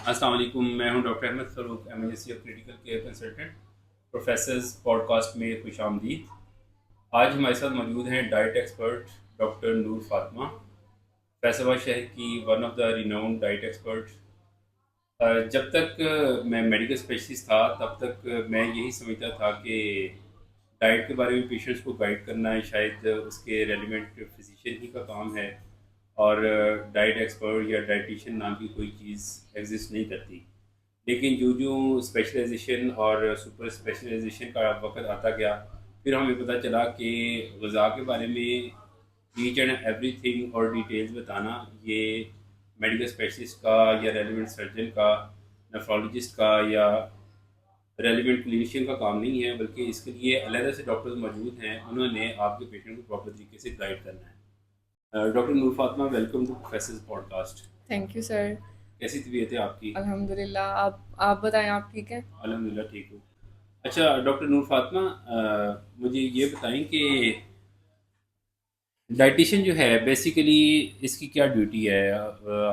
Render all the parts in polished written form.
अस्सलाम वालेकुम। मैं हूं doctor Ahmed Farooq, MSc of critical care consultant. Professors podcast में खुश आमदीद। आज हमारे साथ मौजूद हैं diet expert doctor Noor Fatima, Faisalabad शहर की one of the renowned diet expert. जब तक मैं मेडिकल स्पेशलिस्ट था तब तक मैं यही समझता था कि डाइट के बारे में पेशेंट्स को गाइड करना है शायद उसके रेलिवेंट फिजिशियन ही का काम है, और डाइट एक्सपर्ट या डाइटिशियन नाम की कोई चीज़ एग्जिस्ट नहीं करती। लेकिन जो जो स्पेशलाइजेशन और सुपर स्पेशलाइजेशन का वक्त आता गया, फिर हमें पता चला कि ग़िज़ा के बारे में ईच एंड एवरीथिंग और डिटेल्स बताना ये मेडिकल स्पेशलिस्ट का या रेलिवेंट सर्जन का, नेफ्रोलॉजिस्ट का या रेलिवेंट क्लिनिशियन का काम नहीं है, बल्कि इसके लिए अलग से डॉक्टर्स मौजूद हैं। उन्होंने आपके पेशेंट को प्रॉपर तरीके से गाइड करना है। Doctor Noor Fatima, welcome to professors podcast. Thank you sir. कैसी तबीयत है आपकी? अल्हम्दुलिल्लाह। आप बताएं, आप ठीक हैं? अल्हम्दुलिल्लाह ठीक हूँ। अच्छा डॉक्टर नूर फातिमा, मुझे ये बताएं कि डाइटिशियन जो है बेसिकली इसकी क्या ड्यूटी है?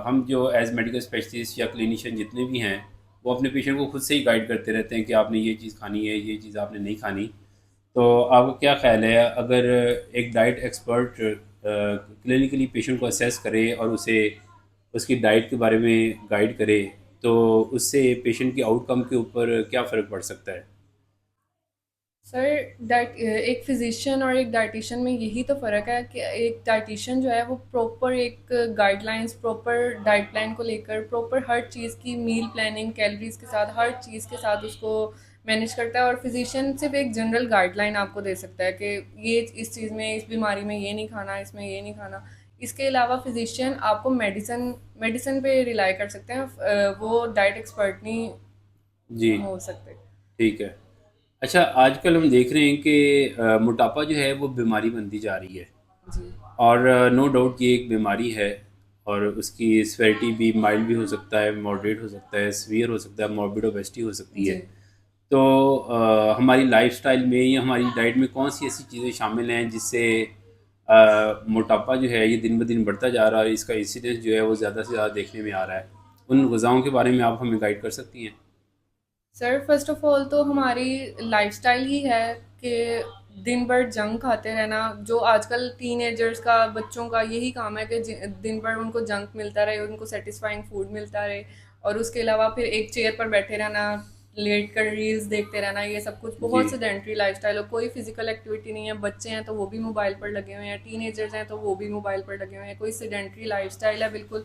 हम जो एज मेडिकल स्पेशलिस्ट या क्लिनिशियन जितने भी हैं, वो अपने पेशेंट को खुद से ही गाइड करते रहते हैं कि आपने ये चीज़ खानी है, ये चीज़ आपने नहीं खानी। तो आपको क्या ख्याल है, अगर एक डाइट एक्सपर्ट क्लिनिकली पेशेंट को असेस करे और उसे उसकी डाइट के बारे में गाइड करे, तो उससे पेशेंट के आउटकम के ऊपर क्या फ़र्क पड़ सकता है? सर, डाइट एक फिजिशियन और एक डाइटिशियन में यही तो फ़र्क है कि एक डाइटिशियन जो है वो प्रॉपर एक गाइडलाइंस, प्रॉपर डाइट प्लान को लेकर प्रॉपर हर चीज़ की मील प्लानिंग, कैलोरीज के साथ, हर चीज़ के साथ उसको मैनेज करता है। और फिजिशियन सिर्फ एक जनरल गाइडलाइन आपको दे सकता है कि ये इस चीज़ में, इस बीमारी में ये नहीं खाना, इसमें ये नहीं खाना। इसके अलावा फिजिशियन आपको मेडिसिन मेडिसिन पे रिलाई कर सकते हैं। वो डाइट एक्सपर्ट नहीं जी, हो सकते। ठीक है। अच्छा, आजकल हम देख रहे हैं कि मोटापा जो है वो बीमारी बनती जा रही है, जी। और नो डाउट ये एक बीमारी है, और उसकी सेवेरिटी भी माइल्ड भी हो सकता है, मॉडरेट हो सकता है, सीवियर हो सकता है, मॉर्बिड ओबेसिटी हो सकती है। जी। तो हमारी लाइफस्टाइल में या हमारी डाइट में कौन सी ऐसी चीज़ें शामिल हैं जिससे मोटापा जो है ये दिन ब दिन बढ़ता जा रहा है, इसका इंसिडेंस जो है वो ज़्यादा से ज़्यादा देखने में आ रहा है? उन ग़िज़ाओं के बारे में आप हमें गाइड कर सकती हैं? सर, फर्स्ट ऑफ ऑल तो हमारी लाइफस्टाइल ही है कि दिन भर जंक खाते रहना। जो आजकल टीनेजर्स का, बच्चों का यही काम है कि दिन भर उनको जंक मिलता रहे, उनको सेटिस्फाइंग फूड मिलता रहे। और उसके अलावा फिर एक चेयर पर बैठे रहना, लेट कर रील्स देखते रहना, ये सब कुछ जी। बहुत सेडेंट्री लाइफस्टाइल है। कोई फिजिकल एक्टिविटी नहीं है। बच्चे हैं तो वो भी मोबाइल पर लगे हुए हैं, टीनेजर्स हैं तो वो भी मोबाइल पर लगे हुए हैं। कोई सेडेंट्री लाइफस्टाइल है बिल्कुल।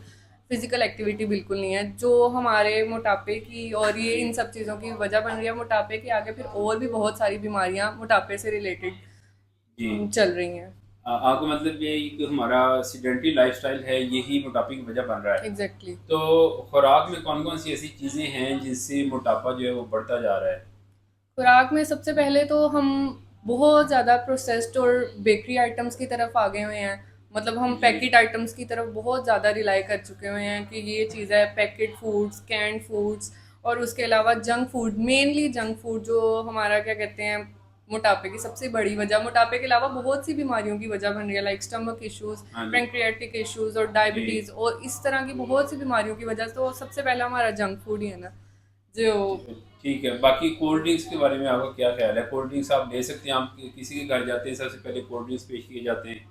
फिजिकल एक्टिविटी बिल्कुल नहीं है, जो हमारे मोटापे की और ये जी। इन सब चीज़ों की वजह बन रही है। मोटापे के आगे फिर और भी बहुत सारी बीमारियां मोटापे से रिलेटेड जी। चल रही हैं। आपका मतलब ये है कि हमारा सीडेंटरी लाइफस्टाइल है, यही मोटापे की वजह बन रहा है। Exactly exactly। तो खुराक में कौन कौन सी ऐसी चीज़ें हैं जिससे मोटापा जो है वो बढ़ता जा रहा है? खुराक में सबसे पहले तो हम बहुत ज़्यादा प्रोसेस्ड और बेकरी आइटम्स की तरफ आ गए हुए हैं। मतलब हम जी। पैकेट आइटम्स की तरफ बहुत ज़्यादा रिलाई कर चुके हुए हैं कि ये चीज़ है, पैकेट फूड्स, कैंड फूड्स। और उसके अलावा junk food, mainly junk food, जो हमारा क्या कहते हैं, मोटापे की सबसे बड़ी वजह, मोटापे के अलावा बहुत सी बीमारियों की वजह बन रही है, लाइक स्टमक इश्यूज, हाँ जी। पेंक्रियाटिक इश्यूज और जी। डायबिटीज़ और इस तरह की बहुत सी बीमारियों की वजह। तो सबसे पहला हमारा जंक फूड ही है ना, जो ठीक है, बाकी कोल्ड ड्रिंक्स के बारे में आपका क्या ख्याल है? कोल्ड ड्रिंक्स आप ले सकते हैं, आप किसी के घर जाते हैं सबसे पहले कोल्ड ड्रिंक्स पेश किए जाते हैं।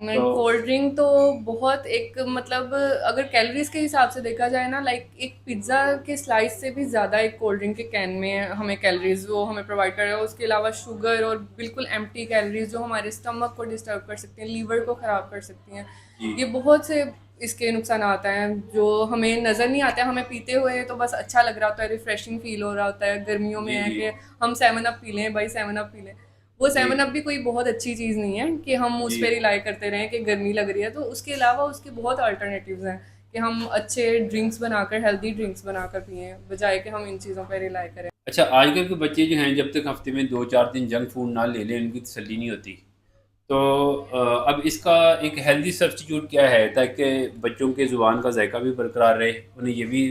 नहीं, तो कोल्ड ड्रिंक तो बहुत एक, मतलब अगर कैलोरीज के हिसाब से देखा जाए ना, लाइक एक पिज्ज़ा के स्लाइस से भी ज़्यादा एक कोल्ड ड्रिंक के कैन में हमें कैलोरीज वो हमें प्रोवाइड कर रहा है। उसके अलावा शुगर और बिल्कुल एम्प्टी कैलोरीज जो हमारे स्टमक को डिस्टर्ब कर सकती हैं, लीवर को ख़राब कर सकती हैं। जी। ये बहुत से इसके नुकसान आते हैं जो हमें नज़र नहीं आते हैं। हमें पीते हुए तो बस अच्छा लग रहा होता है, रिफ्रेशिंग फील हो रहा होता है। गर्मियों में जी। है जी। कि हम सेवन अप पी लें, भाई सेवन अप पी लें। वो जी। सेवन अप भी कोई बहुत अच्छी चीज़ नहीं है कि हम उस जी। पर रिलाई करते रहें कि गर्मी लग रही है। तो उसके अलावा उसके बहुत अल्टरनेटिव्स हैं कि हम अच्छे ड्रिंक्स बनाकर, हेल्दी ड्रिंक्स बनाकर पिएँ, बजाय कि हम इन चीज़ों पर रिलाई करें। अच्छा, आजकल के बच्चे जो हैं जब तक हफ्ते में 2-4 दिन जंक फूड ना ले लें उनकी तसल्ली नहीं होती। तो अब इसका एक हेल्दी सब्स्टिट्यूट क्या है ताकि बच्चों के ज़ुबान का जायका भी बरकरार रहे, उन्हें ये भी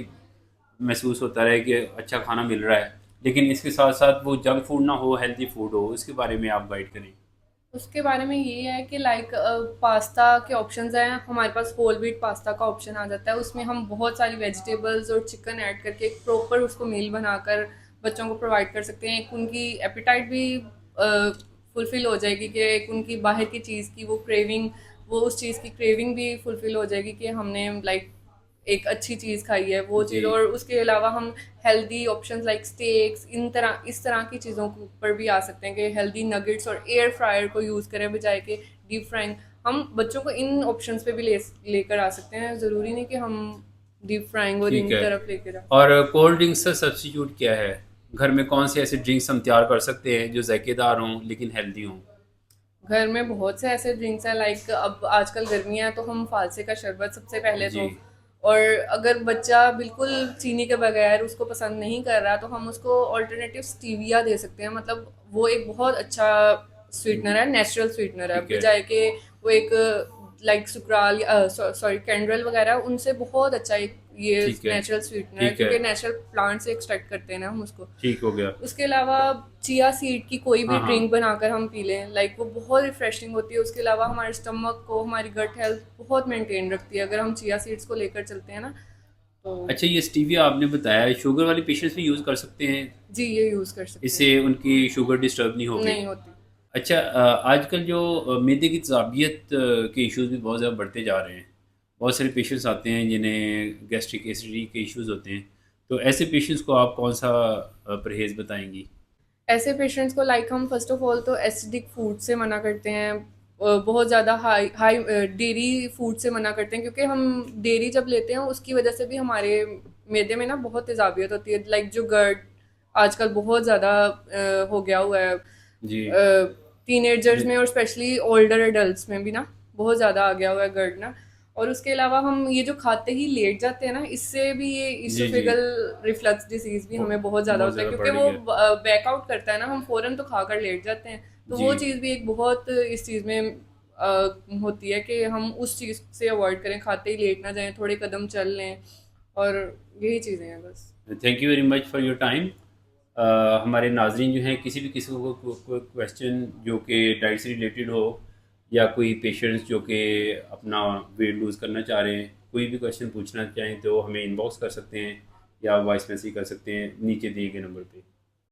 महसूस होता रहे कि अच्छा खाना मिल रहा है, लेकिन इसके साथ साथ वो जंक फूड ना हो, हेल्दी फूड हो, उसके बारे में आप गाइड करें? उसके बारे में ये है कि लाइक पास्ता के ऑप्शंस हैं हमारे पास। होल व्हीट पास्ता का ऑप्शन आ जाता है, उसमें हम बहुत सारी वेजिटेबल्स और चिकन ऐड करके एक प्रॉपर उसको मील बनाकर बच्चों को प्रोवाइड कर सकते हैं। एक उनकी एपिटाइट भी फुलफ़िल हो जाएगी कि एक उनकी बाहर की चीज़ की वो क्रेविंग, वो उस चीज़ की क्रेविंग भी फुलफ़िल हो जाएगी कि हमने लाइक एक अच्छी चीज़ खाई है वो जी। चीज़। और उसके अलावा हम हेल्दी ऑप्शंस लाइक स्टेक्स इस तरह की चीज़ों के ऊपर भी आ सकते हैं कि हेल्दी नगेट्स और एयर फ्रायर को यूज़ करें बजाय के डीप फ्राइंग। हम बच्चों को इन ऑप्शंस पे भी लेकर आ सकते हैं, ज़रूरी नहीं कि हम डीप फ्राइंग और ठीक इनकी है। तरफ लेकर आए। और कोल्ड ड्रिंक्स का सब्स्टिट्यूट क्या है? घर में कौन से ऐसे ड्रिंक्स हम तैयार कर सकते हैं जो ज़ायकेदार हों लेकिन हेल्दी हों? घर में बहुत से ऐसे ड्रिंक्स हैं लाइक अब आजकल गर्मियाँ हैं तो हम फालसे का शरबत सबसे पहले जी। तो। और अगर बच्चा बिल्कुल चीनी के बगैर उसको पसंद नहीं कर रहा तो हम उसको ऑल्टरनेटिव स्टीविया दे सकते हैं। मतलब वो एक बहुत अच्छा स्वीटनर है, नेचुरल स्वीटनर है ठीक है। बजाय के वो एक लाइक सुकराल सॉरी कैंड्रल वगैरह उनसे बहुत अच्छा एक ये ठीक है। नेचुरल स्वीटनर है ठीक है। क्योंकि नेचुरल प्लांट से एक्सट्रैक्ट करते हैं ना हम उसको। ठीक हो गया। उसके अलावा चिया सीड की कोई भी हाँ, हाँ। ड्रिंक बनाकर हम पी लें, लाइक वो बहुत रिफ्रेशिंग होती है। उसके अलावा हमारे स्टमक को, हमारी गट हेल्थ बहुत मेंटेन रखती है अगर हम चिया सीड्स को लेकर चलते हैं ना तो। अच्छा, ये स्टीविया आपने बताया, शुगर वाले पेशेंट्स भी यूज़ कर सकते हैं? जी, ये यूज़ कर सकते इससे हैं। उनकी शुगर डिस्टर्ब नहीं होगी? नहीं होती। अच्छा, आजकल जो मैदे की तेज़ाबियत के इश्यूज़ भी बहुत ज़्यादा बढ़ते जा रहे हैं। बहुत सारे पेशेंट्स आते हैं जिन्हें गैस्ट्रिक एसिडिटी के इश्यूज़ होते हैं। तो ऐसे पेशेंट्स को आप कौन-सा परहेज़ बताएँगी? ऐसे पेशेंट्स को लाइक हम फर्स्ट ऑफ ऑल तो एसिडिक फूड से मना करते हैं। बहुत ज़्यादा हाई हाई डेयरी फूड से मना करते हैं क्योंकि हम डेयरी जब लेते हैं उसकी वजह से भी हमारे मैदे में ना बहुत तेज़ाबियत होती है। लाइक जो गर्ड आजकल बहुत ज़्यादा हो गया हुआ है जी। टीनेजर्स जी, में और स्पेशली ओल्डर एडल्ट्स में भी ना बहुत ज़्यादा आ गया हुआ है गर्ड ना। और उसके अलावा हम ये जो खाते ही लेट जाते हैं ना इससे भी ये जी, जी। इसोफेगल रिफ्लक्स डिसीज भी हमें बहुत ज़्यादा बहुत होता है ज़्यादा क्योंकि बढ़ वो गया। बैकआउट करता है ना, हम फ़ौरन तो खाकर लेट जाते हैं। तो जी। वो चीज़ भी एक बहुत इस चीज़ में होती है कि हम उस चीज़ से अवॉइड करें, खाते ही लेट ना जाएं, थोड़े कदम चल लें। और यही चीज़ें हैं बस। Thank you very much for your time. हमारे नाज़रीन जो हैं, किसी भी किस्म को कोई क्वेश्चन जो कि डाइट से रिलेटेड हो, या कोई पेशेंट्स जो कि अपना वेट लूज़ करना चाह रहे हैं, कोई भी क्वेश्चन पूछना चाहें तो हमें इनबॉक्स कर सकते हैं या वॉइस मैसेज कर सकते हैं नीचे दिए गए नंबर पे।